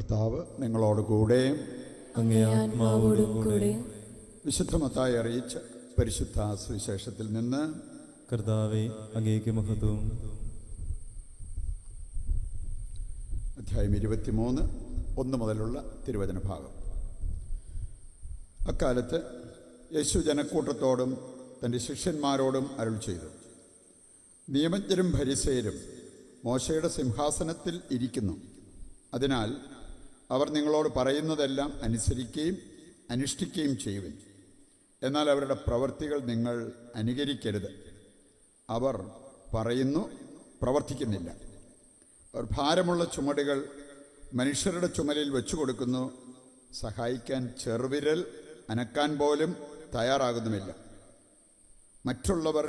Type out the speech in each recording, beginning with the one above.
കർത്താവ് നിങ്ങളോട് കൂടെ, അങ്ങേ ആത്മാവോടും കൂടെ. വിശുദ്ധ മത്തായി അറിയിച്ച പരിശുദ്ധ സുവിശേഷത്തിൽ നിന്ന്. കർത്താവേ, അങ്ങേക്ക് മഹത്വം. അധ്യായം 23, 1 മുതലുള്ള തിരുവചന ഭാഗം. അക്കാലത്ത് യേശു ജനക്കൂട്ടത്തോടും തൻ്റെ ശിഷ്യന്മാരോടും അരുൾ ചെയ്തു: നിയമജ്ഞരും ഫരിസേയരും മോശയുടെ സിംഹാസനത്തിൽ ഇരിക്കുന്നു. അതിനാൽ അവർ നിങ്ങളോട് പറയുന്നതെല്ലാം അനുസരിക്കുകയും അനുഷ്ഠിക്കുകയും ചെയ്യുവിൻ. എന്നാൽ അവരുടെ പ്രവൃത്തികൾ നിങ്ങൾ അനുകരിക്കരുത്. അവർ പറയുന്നു, പ്രവർത്തിക്കുന്നില്ല. അവർ ഭാരമുള്ള ചുമടുകൾ മനുഷ്യരുടെ ചുമലിൽ വെച്ചു കൊടുക്കുന്നു, സഹായിക്കാൻ ചെറുവിരൽ അനക്കാൻ പോലും തയ്യാറാകുന്നുമില്ല. മറ്റുള്ളവർ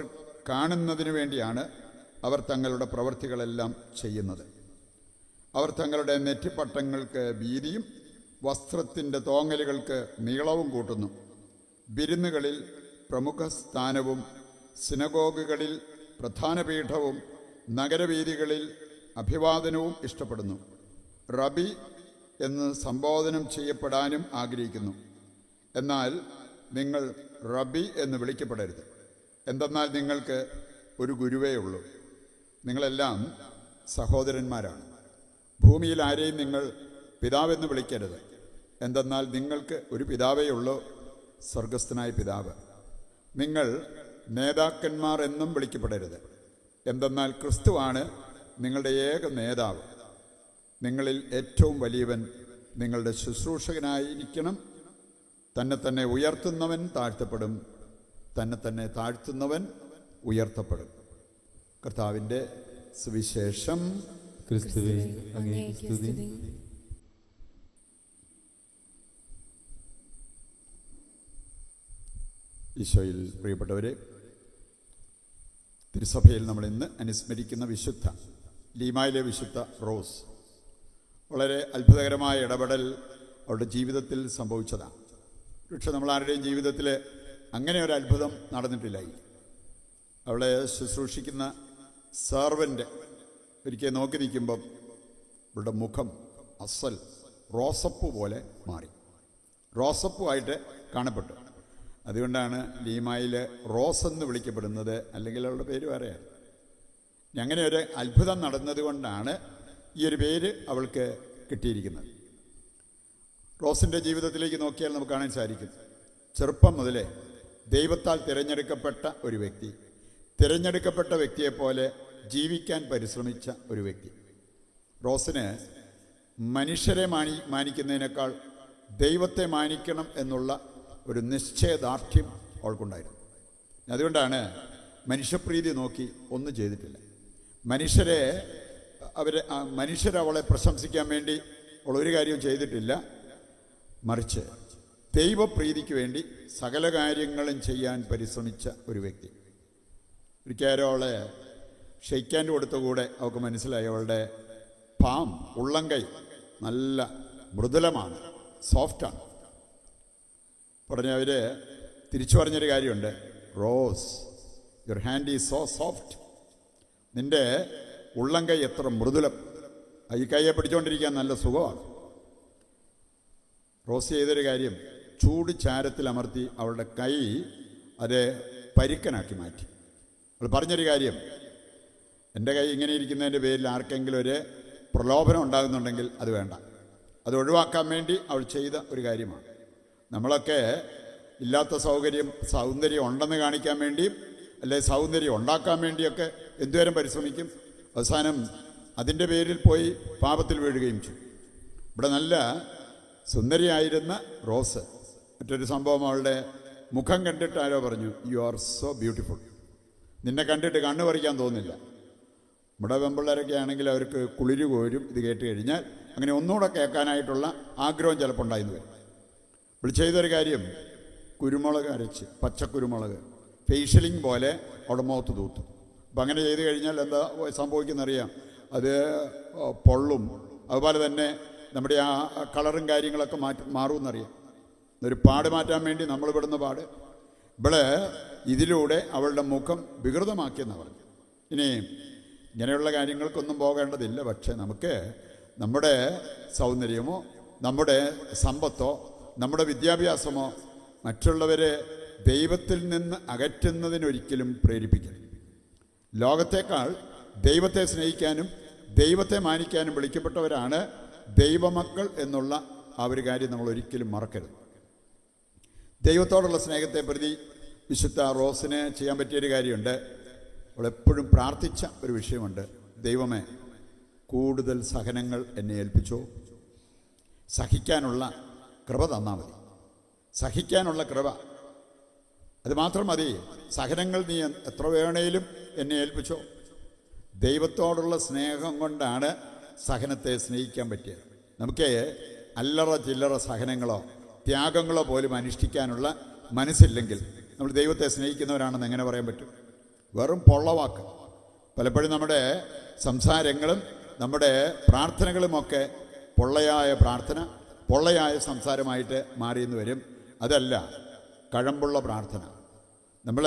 കാണുന്നതിനു വേണ്ടിയാണ് അവർ തങ്ങളുടെ പ്രവൃത്തികളെല്ലാം ചെയ്യുന്നത്. അവർ തങ്ങളുടെ നെറ്റിപ്പട്ടങ്ങൾക്ക് വീതിയും വസ്ത്രത്തിൻ്റെ തോങ്ങലുകൾക്ക് നീളവും കൂട്ടുന്നു. വിരുന്നുകളിൽ പ്രമുഖ സ്ഥാനവും സിനഗോഗുകളിൽ പ്രധാന പീഠവും നഗരവീഥികളിൽ അഭിവാദനവും ഇഷ്ടപ്പെടുന്നു. റബി എന്ന് സംബോധനം ചെയ്യപ്പെടാനും ആഗ്രഹിക്കുന്നു. എന്നാൽ നിങ്ങൾ റബി എന്ന് വിളിക്കപ്പെടരുത്. എന്തെന്നാൽ നിങ്ങൾക്ക് ഒരു ഗുരുവേ ഉള്ളൂ. നിങ്ങളെല്ലാം സഹോദരന്മാരാണ്. ഭൂമിയിൽ ആരെയും നിങ്ങൾ പിതാവെന്ന് വിളിക്കരുത്. എന്തെന്നാൽ നിങ്ങൾക്ക് ഒരു പിതാവേ ഉള്ളൂ, സ്വർഗസ്ഥനായ പിതാവ്. നിങ്ങൾ നേതാക്കന്മാർ എന്നും വിളിക്കപ്പെടരുത്. എന്തെന്നാൽ ക്രിസ്തുവാണ് നിങ്ങളുടെ ഏക നേതാവ്. നിങ്ങളിൽ ഏറ്റവും വലിയവൻ നിങ്ങളുടെ ശുശ്രൂഷകനായിരിക്കണം. തന്നെ ഉയർത്തുന്നവൻ താഴ്ത്തപ്പെടും, തന്നെ താഴ്ത്തുന്നവൻ ഉയർത്തപ്പെടും. കർത്താവിൻ്റെ സുവിശേഷം. ക്രിസ്തുവേ, അങ്ങേക്ക് സ്തുതി. ഈശോയിൽ പ്രിയപ്പെട്ടവരെ, തിരുസഭയിൽ നമ്മൾ ഇന്ന് അനുസ്മരിക്കുന്ന വിശുദ്ധ, ലീമായിലെ വിശുദ്ധ റോസ്, വളരെ അത്ഭുതകരമായ ഇടപെടൽ അവളുടെ ജീവിതത്തിൽ സംഭവിച്ചതാണ്. പക്ഷെ നമ്മളാരുടെയും ജീവിതത്തിൽ അങ്ങനെ ഒരു അത്ഭുതം നടന്നിട്ടില്ലായി. അവളെ ശുശ്രൂഷിക്കുന്ന സെർവൻ്റ് ഒരിക്കൽ നോക്കി നിൽക്കുമ്പം അവളുടെ മുഖം അസൽ റോസപ്പൂ പോലെ മാറി, റോസപ്പൂവായിട്ട് കാണപ്പെട്ടു. അതുകൊണ്ടാണ് ലീമായിൽ റോസ് എന്ന് വിളിക്കപ്പെടുന്നത്. അല്ലെങ്കിൽ അവളുടെ പേര് വേറെയാണ്. അങ്ങനെ ഒരു അത്ഭുതം നടന്നതുകൊണ്ടാണ് ഈ ഒരു പേര് അവൾക്ക് കിട്ടിയിരിക്കുന്നത്. റോസിൻ്റെ ജീവിതത്തിലേക്ക് നോക്കിയാൽ നമുക്ക് കാണാൻ സാധിക്കും, ചെറുപ്പം മുതലേ ദൈവത്താൽ തിരഞ്ഞെടുക്കപ്പെട്ട ഒരു വ്യക്തി, തിരഞ്ഞെടുക്കപ്പെട്ട വ്യക്തിയെപ്പോലെ ജീവിക്കാൻ പരിശ്രമിച്ച ഒരു വ്യക്തി. റോസിന് മനുഷ്യരെ മാനിക്കുന്നതിനേക്കാൾ ദൈവത്തെ മാനിക്കണം എന്നുള്ള ഒരു നിശ്ചയദാർഢ്യം അവൾക്കുണ്ടായിരുന്നു. അതുകൊണ്ടാണ് മനുഷ്യപ്രീതി നോക്കി ഒന്നും ചെയ്തിട്ടില്ല. മനുഷ്യരവളെ പ്രശംസിക്കാൻ വേണ്ടി അവളൊരു കാര്യവും ചെയ്തിട്ടില്ല. മറിച്ച് ദൈവപ്രീതിക്ക് വേണ്ടി സകല കാര്യങ്ങളും ചെയ്യാൻ പരിശ്രമിച്ച ഒരു വ്യക്തി. ഒരിക്കലും അവളെ ഷെയ്ക്കാൻഡ് കൊടുത്ത കൂടെ അവൾക്ക് മനസ്സിലായി, അവളുടെ ഉള്ളംകൈ നല്ല മൃദുലമാണ്, സോഫ്റ്റാണ്. അവർ തിരിച്ചു പറഞ്ഞൊരു കാര്യമുണ്ട്, rose, your hand is so soft. നിൻ്റെ ഉള്ളംകൈ എത്ര മൃദുലം, ഈ കൈയെ പിടിച്ചുകൊണ്ടിരിക്കാൻ നല്ല സുഖമാണ്. റോസ് ചെയ്തൊരു കാര്യം, ചൂട് ചാരത്തിൽ അമർത്തി അവളുടെ കൈ അത് പരുക്കനാക്കി മാറ്റി. അവൾ പറഞ്ഞൊരു കാര്യം, എൻ്റെ കൈ ഇങ്ങനെ ഇരിക്കുന്നതിൻ്റെ പേരിൽ ആർക്കെങ്കിലും ഒരു പ്രലോഭനം ഉണ്ടാകുന്നുണ്ടെങ്കിൽ അത് വേണ്ട, അത് ഒഴിവാക്കാൻ വേണ്ടി അവൾ ചെയ്ത ഒരു കാര്യമാണ്. നമ്മളൊക്കെ ഇല്ലാത്ത സൗന്ദര്യം ഉണ്ടെന്ന് കാണിക്കാൻ വേണ്ടിയും അല്ലെങ്കിൽ സൗന്ദര്യം ഉണ്ടാക്കാൻ വേണ്ടിയൊക്കെ എന്തുവരും പരിശ്രമിക്കും. അവസാനം അതിൻ്റെ പേരിൽ പോയി പാപത്തിൽ വീഴുകയും ചെയ്യും. ഇവിടെ നല്ല സുന്ദരിയായിരുന്ന റോസ്, മറ്റൊരു സംഭവം, അവളുടെ മുഖം കണ്ടിട്ട് ആരോ പറഞ്ഞു, യു ആർ സോ ബ്യൂട്ടിഫുൾ. നിന്നെ കണ്ടിട്ട് കണ്ണു പറിക്കാൻ തോന്നില്ല. നമ്മുടെ പെമ്പിള്ളേരൊക്കെ ആണെങ്കിൽ അവർക്ക് കുളിര് കോരും ഇത് കേട്ട് കഴിഞ്ഞാൽ. അങ്ങനെ ഒന്നുകൂടെ കേൾക്കാനായിട്ടുള്ള ആഗ്രഹം ചിലപ്പോൾ ഉണ്ടായിരുന്നു വരും. ഇവിടെ ചെയ്തൊരു കാര്യം, കുരുമുളക് അരച്ച്, പച്ചക്കുരുമുളക് ഫേഷ്യലിംഗ് പോലെ അവിടെ മുഖത്ത് തൂത്തു. അപ്പം അങ്ങനെ ചെയ്ത് കഴിഞ്ഞാൽ എന്താ സംഭവിക്കുന്നറിയാം, അത് പൊള്ളും. അതുപോലെ തന്നെ നമ്മുടെ ആ കളറും കാര്യങ്ങളൊക്കെ മാറുമെന്നറിയാം. ഒരു പാട് മാറ്റാൻ വേണ്ടി നമ്മൾ വിടുന്ന പാട് ഇതിലൂടെ അവളുടെ മുഖം വികൃതമാക്കിയെന്ന് പറഞ്ഞു. ഇനി ഇങ്ങനെയുള്ള കാര്യങ്ങൾക്കൊന്നും പോകേണ്ടതില്ല. പക്ഷേ നമുക്ക് നമ്മുടെ സൗന്ദര്യമോ നമ്മുടെ സമ്പത്തോ നമ്മുടെ വിദ്യാഭ്യാസമോ മറ്റുള്ളവരെ ദൈവത്തിൽ നിന്ന് അകറ്റുന്നതിനൊരിക്കലും പ്രേരിപ്പിക്കരുത്. ലോകത്തേക്കാൾ ദൈവത്തെ സ്നേഹിക്കാനും ദൈവത്തെ മാനിക്കാനും വിളിക്കപ്പെട്ടവരാണ് ദൈവമക്കൾ എന്നുള്ള ആ ഒരു കാര്യം നമ്മൾ ഒരിക്കലും മറക്കരുത്. ദൈവത്തോടുള്ള സ്നേഹത്തെ പ്രതി വിശുദ്ധ റോസിന് ചെയ്യാൻ പറ്റിയൊരു കാര്യമുണ്ട്. അവളെപ്പോഴും പ്രാർത്ഥിച്ച ഒരു വിഷയമുണ്ട്. ദൈവമേ, കൂടുതൽ സഹനങ്ങൾ എന്നെ ഏൽപ്പിച്ചോ, സഹിക്കാനുള്ള കൃപ തന്നാൽ മതി. സഹിക്കാനുള്ള കൃപ, അത് മാത്രം മതി. സഹനങ്ങൾ നീ എത്ര വേണേലും എന്നെ ഏൽപ്പിച്ചോ. ദൈവത്തോടുള്ള സ്നേഹം കൊണ്ടാണ് സഹനത്തെ സ്നേഹിക്കാൻ പറ്റിയത്. നമുക്ക് അല്ലറ ചില്ലറ സഹനങ്ങളോ ത്യാഗങ്ങളോ പോലും അനുഷ്ഠിക്കാനുള്ള മനസ്സില്ലെങ്കിൽ നമ്മൾ ദൈവത്തെ സ്നേഹിക്കുന്നവരാണെന്ന് എങ്ങനെ പറയാൻ പറ്റും? വെറും പൊള്ളവാക്ക്. പലപ്പോഴും നമ്മുടെ സംസാരങ്ങളും നമ്മുടെ പ്രാർത്ഥനകളുമൊക്കെ പൊള്ളയായ പ്രാർത്ഥന, പൊള്ളയായ സംസാരമായിട്ട് മാറിയെന്ന് വരും. അതല്ല കഴമ്പുള്ള പ്രാർത്ഥന. നമ്മൾ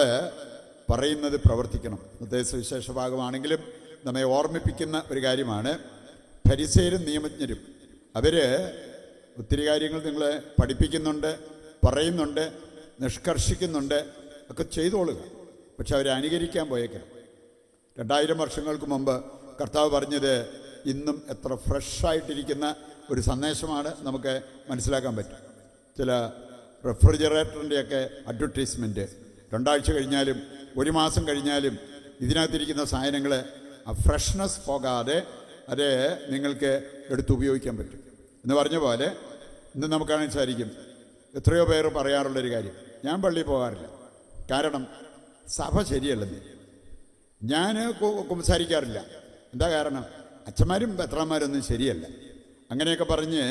പറയുന്നത് പ്രവർത്തിക്കണം. ഇന്നത്തെ സുവിശേഷ ഭാഗമാണെങ്കിലും നമ്മെ ഓർമ്മിപ്പിക്കുന്ന ഒരു കാര്യമാണ്. ഫരിസേയരും നിയമജ്ഞരും അവർ ഒത്തിരി കാര്യങ്ങൾ നിങ്ങളെ പഠിപ്പിക്കുന്നുണ്ട്, പറയുന്നുണ്ട്, നിഷ്കർഷിക്കുന്നുണ്ട്, ഒക്കെ ചെയ്തോളുക. പക്ഷെ അവരെ അനുകരിക്കാൻ പോയേക്കണം. 2000 വർഷങ്ങൾക്ക് മുമ്പ് കർത്താവ് പറഞ്ഞത് ഇന്നും എത്ര ഫ്രഷായിട്ടിരിക്കുന്ന ഒരു സന്ദേശമാണ് നമുക്ക് മനസ്സിലാക്കാൻ പറ്റും. ചില റെഫ്രിജറേറ്ററിൻ്റെയൊക്കെ അഡ്വർടൈസ്മെൻറ്റ് 2 ആഴ്ച കഴിഞ്ഞാലും 1 മാസം കഴിഞ്ഞാലും ഇതിനകത്തിരിക്കുന്ന സാധനങ്ങൾ ആ ഫ്രഷ്നെസ് പോകാതെ അത് നിങ്ങൾക്ക് എടുത്തുപയോഗിക്കാൻ പറ്റും എന്ന് പറഞ്ഞ പോലെ ഇന്ന് നമുക്കാണെങ്കിൽ സാധിക്കും. എത്രയോ പേർ പറയാറുള്ളൊരു കാര്യം, ഞാൻ പള്ളിയിൽ പോകാറില്ല, കാരണം സഭ ശരിയല്ലെന്ന്. ഞാൻ സംസാരിക്കാറില്ല, എന്താ കാരണം? അച്ഛന്മാരും പത്രാന്മാരൊന്നും ശരിയല്ല. അങ്ങനെയൊക്കെ പറഞ്ഞ്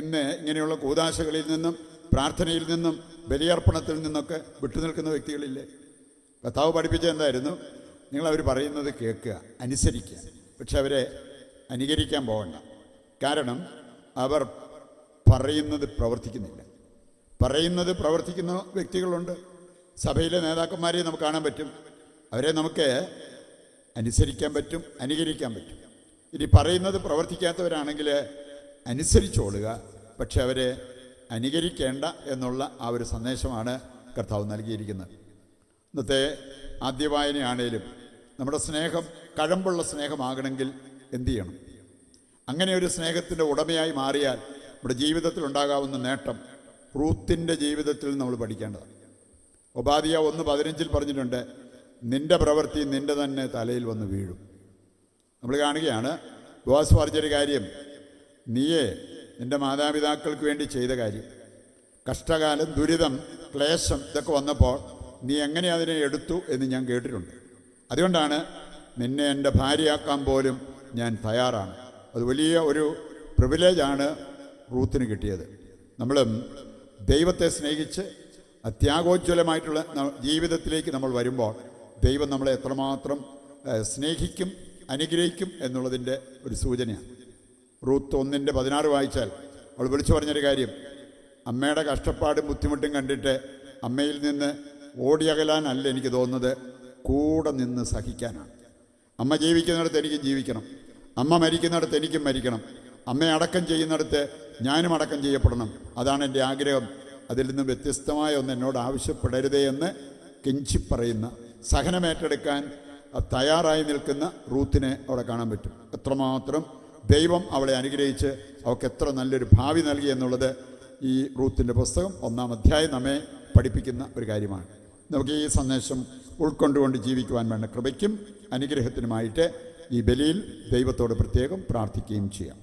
ഇന്ന് ഇങ്ങനെയുള്ള കൂദാശകളിൽ നിന്നും പ്രാർത്ഥനയിൽ നിന്നും ബലിയർപ്പണത്തിൽ നിന്നൊക്കെ വിട്ടുനിൽക്കുന്ന വ്യക്തികളില്ലേ? കർത്താവ് പഠിപ്പിച്ച എന്തായിരുന്നു? നിങ്ങളവർ പറയുന്നത് കേൾക്കുക, അനുസരിക്കുക, പക്ഷെ അവരെ അനുകരിക്കാൻ പോകണ്ട. കാരണം അവർ പറയുന്നത് പ്രവർത്തിക്കുന്നില്ല. പറയുന്നത് പ്രവർത്തിക്കുന്ന വ്യക്തികളുണ്ട്. സഭയിലെ നേതാക്കന്മാരെ നമുക്ക് കാണാൻ പറ്റും. അവരെ നമുക്ക് അനുസരിക്കാൻ പറ്റും, അനുകരിക്കാൻ പറ്റും. ഇനി പറയുന്നത് പ്രവർത്തിക്കാത്തവരാണെങ്കിൽ അനുസരിച്ചോളുക, പക്ഷെ അവരെ അനുകരിക്കേണ്ട എന്നുള്ള ആ ഒരു സന്ദേശമാണ് കർത്താവ് നൽകിയിരിക്കുന്നത്. ഇന്നത്തെ ആദ്യ വായനയാണേലും നമ്മുടെ സ്നേഹം കഴമ്പുള്ള സ്നേഹമാകണമെങ്കിൽ എന്തു ചെയ്യണം? അങ്ങനെ ഒരു സ്നേഹത്തിൻ്റെ ഉടമയായി മാറിയാൽ നമ്മുടെ ജീവിതത്തിൽ ഉണ്ടാകാവുന്ന നേട്ടം റൂത്തിൻ്റെ ജീവിതത്തിൽ നമ്മൾ പഠിക്കേണ്ടതാണ്. ഒബാദിയ 1:15 പറഞ്ഞിട്ടുണ്ട്, നിന്റെ പ്രവൃത്തി നിന്റെ തന്നെ തലയിൽ വന്ന് വീഴും. നമ്മൾ കാണുകയാണ് ബോവാസ് പറഞ്ഞൊരു കാര്യം, നീയേ നിന്റെ മാതാപിതാക്കൾക്ക് വേണ്ടി ചെയ്ത കാര്യം, കഷ്ടകാലം, ദുരിതം, ക്ലേശം ഇതൊക്കെ വന്നപ്പോൾ നീ എങ്ങനെ അതിനെ എടുത്തു എന്ന് ഞാൻ കേട്ടിട്ടുണ്ട്. അതുകൊണ്ടാണ് നിന്നെ എൻ്റെ ഭാര്യയാക്കാൻ പോലും ഞാൻ തയ്യാറാണ്. അത് വലിയ ഒരു പ്രിവിലേജാണ് റൂത്തിന് കിട്ടിയത്. നമ്മളും ദൈവത്തെ സ്നേഹിച്ച് അത്യാഗോജ്വലമായിട്ടുള്ള ജീവിതത്തിലേക്ക് നമ്മൾ വരുമ്പോൾ ദൈവം നമ്മളെ എത്രമാത്രം സ്നേഹിക്കും, അനുഗ്രഹിക്കും എന്നുള്ളതിൻ്റെ ഒരു സൂചനയാണ്. റൂത്ത് 1:16 വായിച്ചാൽ അവൾ വിളിച്ചു പറഞ്ഞൊരു കാര്യം, അമ്മയുടെ കഷ്ടപ്പാടും ബുദ്ധിമുട്ടും കണ്ടിട്ട് അമ്മയിൽ നിന്ന് ഓടിയകലാനല്ല എനിക്ക് തോന്നുന്നത്, കൂടെ നിന്ന് സഹിക്കാനാണ്. അമ്മ ജീവിക്കുന്നിടത്ത് എനിക്കും ജീവിക്കണം, അമ്മ മരിക്കുന്നിടത്ത് എനിക്കും മരിക്കണം, അമ്മയെ അടക്കം ചെയ്യുന്നിടത്ത് ഞാനും അടക്കം ചെയ്യപ്പെടണം, അതാണ് എൻ്റെ ആഗ്രഹം. അതിൽ നിന്ന് വ്യത്യസ്തമായ ഒന്ന് എന്നോട് ആവശ്യപ്പെടരുതേ എന്ന് കെഞ്ചി പറയുന്ന, സഹനമേറ്റെടുക്കാൻ തയ്യാറായി നിൽക്കുന്ന റൂത്തിനെ അവിടെ കാണാൻ പറ്റും. എത്രമാത്രം ദൈവം അവളെ അനുഗ്രഹിച്ച് അവൾക്ക് എത്ര നല്ലൊരു ഭാവി നൽകി എന്നുള്ളത് ഈ റൂത്തിൻ്റെ പുസ്തകം 1-ാം അധ്യായം നമ്മെ പഠിപ്പിക്കുന്ന ഒരു കാര്യമാണ്. നമുക്ക് ഈ സന്ദേശം ഉൾക്കൊണ്ടുകൊണ്ട് ജീവിക്കുവാൻ വേണ്ട കൃപയ്ക്കും അനുഗ്രഹത്തിനുമായിട്ട് ഈ ബലിയിൽ ദൈവത്തോട് പ്രത്യേകം പ്രാർത്ഥിക്കുകയും ചെയ്യാം.